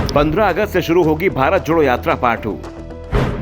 15 अगस्त से शुरू होगी भारत जोड़ो यात्रा पार्ट 2।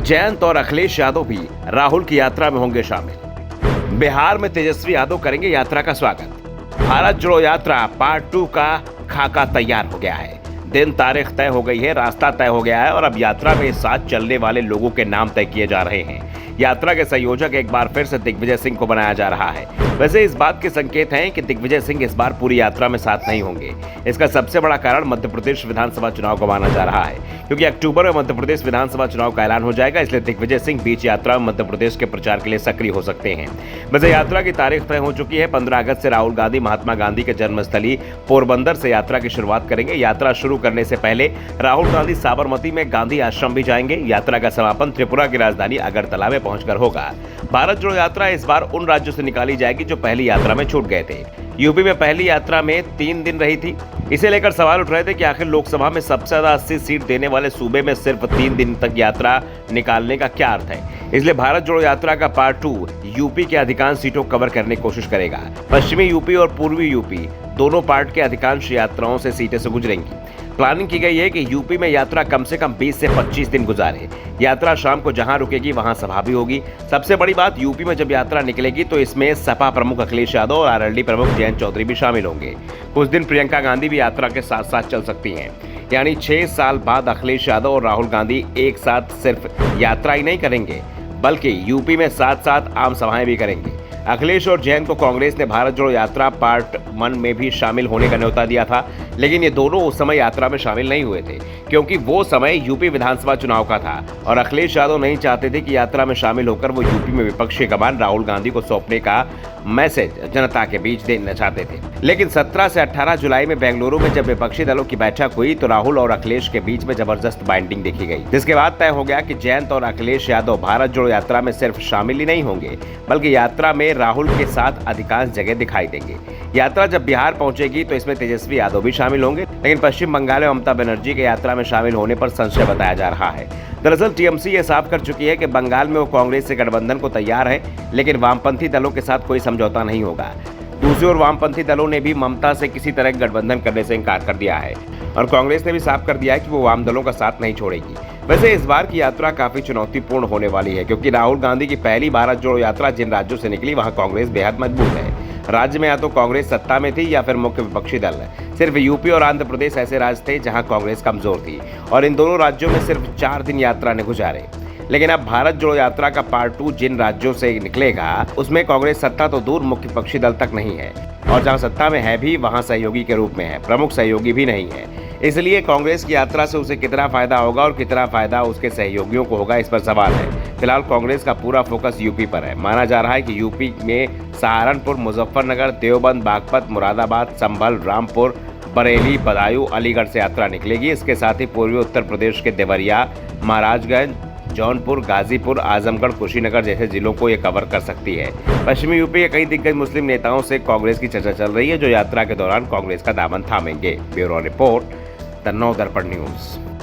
जयंत और अखिलेश यादव भी राहुल की यात्रा में होंगे शामिल। बिहार में तेजस्वी यादव करेंगे यात्रा का स्वागत। भारत जोड़ो यात्रा पार्ट 2 का खाका तैयार हो गया है। दिन तारीख तय हो गई है, रास्ता तय हो गया है और अब यात्रा में साथ चलने वाले लोगों के नाम तय किए जा रहे हैं। यात्रा के संयोजक एक बार फिर से दिग्विजय सिंह को बनाया जा रहा है। वैसे इस बात के संकेत हैं कि दिग्विजय सिंह इस बार पूरी यात्रा में साथ नहीं होंगे। इसका सबसे बड़ा कारण मध्य प्रदेश विधानसभा चुनाव को माना जा रहा है, क्योंकि अक्टूबर में मध्य प्रदेश विधानसभा चुनाव का ऐलान हो जाएगा। इसलिए दिग्विजय सिंह बीच यात्रा में मध्य प्रदेश के प्रचार के लिए सक्रिय हो सकते हैं। वैसे यात्रा की तारीख तय हो चुकी है। 15 अगस्त से राहुल गांधी महात्मा गांधी के जन्मस्थली पोरबंदर से यात्रा की शुरुआत करेंगे। यात्रा शुरू करने से पहले राहुल गांधी साबरमती में गांधी आश्रम भी जाएंगे। यात्रा का समापन त्रिपुरा की राजधानी अगरतला में पहुंचकर होगा। भारत जोड़ो यात्रा इस बार उन राज्यों से निकाली जाएगी जो पहली यात्रा में छूट गए थे। यूपी में पहली यात्रा में 3 दिन रही थी। इसे लेकर सवाल उठ रहे थे कि आखिर लोकसभा में सबसे ज्यादा 80 सीट देने वाले सूबे में सिर्फ 3 दिन तक यात्रा निकालने का क्या अर्थ है। इसलिए भारत जोड़ो यात्रा का पार्ट 2 यूपी के अधिकांश सीटों को कवर करने की कोशिश करेगा। पश्चिमी यूपी और पूर्वी यूपी दोनों पार्ट के अधिकांश यात्राओं से सीटें से गुजरेंगी। प्लानिंग की गई है कि यूपी में यात्रा कम से कम 20 से 25 दिन गुजारे। यात्रा शाम को जहां रुकेगी वहां सभा भी होगी। सबसे बड़ी बात, यूपी में जब यात्रा निकलेगी तो इसमें सपा प्रमुख अखिलेश यादव और आरएलडी प्रमुख जयंत चौधरी भी शामिल होंगे। कुछ दिन प्रियंका गांधी भी यात्रा के साथ साथ चल सकती हैं। यानी 6 साल बाद अखिलेश यादव और राहुल गांधी एक साथ सिर्फ यात्रा ही नहीं करेंगे, बल्कि यूपी में साथ साथ आम सभाएं भी करेंगे। अखिलेश और जयंत को कांग्रेस ने भारत जोड़ो यात्रा पार्ट 1 में भी शामिल होने का न्योता दिया था, लेकिन ये दोनों उस समय यात्रा में शामिल नहीं हुए थे, क्योंकि वो समय यूपी विधानसभा चुनाव का था और अखिलेश यादव नहीं चाहते थे कि यात्रा में शामिल होकर वो यूपी में विपक्षी कमान राहुल गांधी को सौंपने का मैसेज जनता के बीच देना चाहते थे। लेकिन 17 से 18 जुलाई में बेंगलुरु में जब विपक्षी दलों की बैठक हुई तो राहुल और अखिलेश के बीच में जबरदस्त बाइंडिंग देखी गई, जिसके बाद तय हो गया कि जयंत और अखिलेश यादव भारत जोड़ो यात्रा में सिर्फ शामिल ही नहीं होंगे, बल्कि यात्रा में राहुल के साथ अधिकांश जगह दिखाई देंगे। यात्रा जब बिहार पहुंचेगी तो इसमें तेजस्वी यादव भी शामिल होंगे, लेकिन पश्चिम बंगाल में ममता बनर्जी के यात्रा में शामिल होने पर संशय बताया जा रहा है। दरअसल टीएमसी ये साफ कर चुकी है कि बंगाल में वो कांग्रेस से गठबंधन को तैयार है, लेकिन वामपंथी दलों के साथ कोई समझौता नहीं होगा। दूसरी ओर वामपंथी दलों ने भी ममता से किसी तरह गठबंधन करने से इनकार कर दिया है और कांग्रेस ने भी साफ कर दिया है कि वो वाम दलों का साथ नहीं छोड़ेगी। वैसे इस बार की यात्रा काफी चुनौतीपूर्ण होने वाली है, क्योंकि राहुल गांधी की पहली भारत जोड़ो यात्रा जिन राज्यों से निकली वहां कांग्रेस बेहद मजबूत है। राज्य में या तो कांग्रेस सत्ता में थी या फिर मुख्य विपक्षी दल। सिर्फ यूपी और आंध्र प्रदेश ऐसे राज्य थे जहां कांग्रेस कमजोर थी और इन दोनों राज्यों में सिर्फ 4 दिन यात्रा ने गुजारे। लेकिन अब भारत जोड़ो यात्रा का पार्ट 2 जिन राज्यों से निकलेगा उसमें कांग्रेस सत्ता तो दूर मुख्य विपक्षी दल तक नहीं है, और जहां सत्ता में है भी वहां सहयोगी के रूप में है, प्रमुख सहयोगी भी नहीं है। इसलिए कांग्रेस की यात्रा से उसे कितना फायदा होगा और कितना फायदा उसके सहयोगियों को होगा, इस पर सवाल है। फिलहाल कांग्रेस का पूरा फोकस यूपी पर है। माना जा रहा है कि यूपी में सहारनपुर, मुजफ्फरनगर, देवबंद, बागपत, मुरादाबाद, संभल, रामपुर, बरेली, बदायूं, अलीगढ़ से यात्रा निकलेगी। इसके साथ ही पूर्वी उत्तर प्रदेश के देवरिया, महाराजगंज, जौनपुर, गाजीपुर, आजमगढ़, कुशीनगर जैसे जिलों को ये कवर कर सकती है। पश्चिमी यूपी के कई दिग्गज मुस्लिम नेताओं से कांग्रेस की चर्चा चल रही है, जो यात्रा के दौरान कांग्रेस का दामन थामेंगे। ब्यूरो रिपोर्ट, द नव दर्पण न्यूज।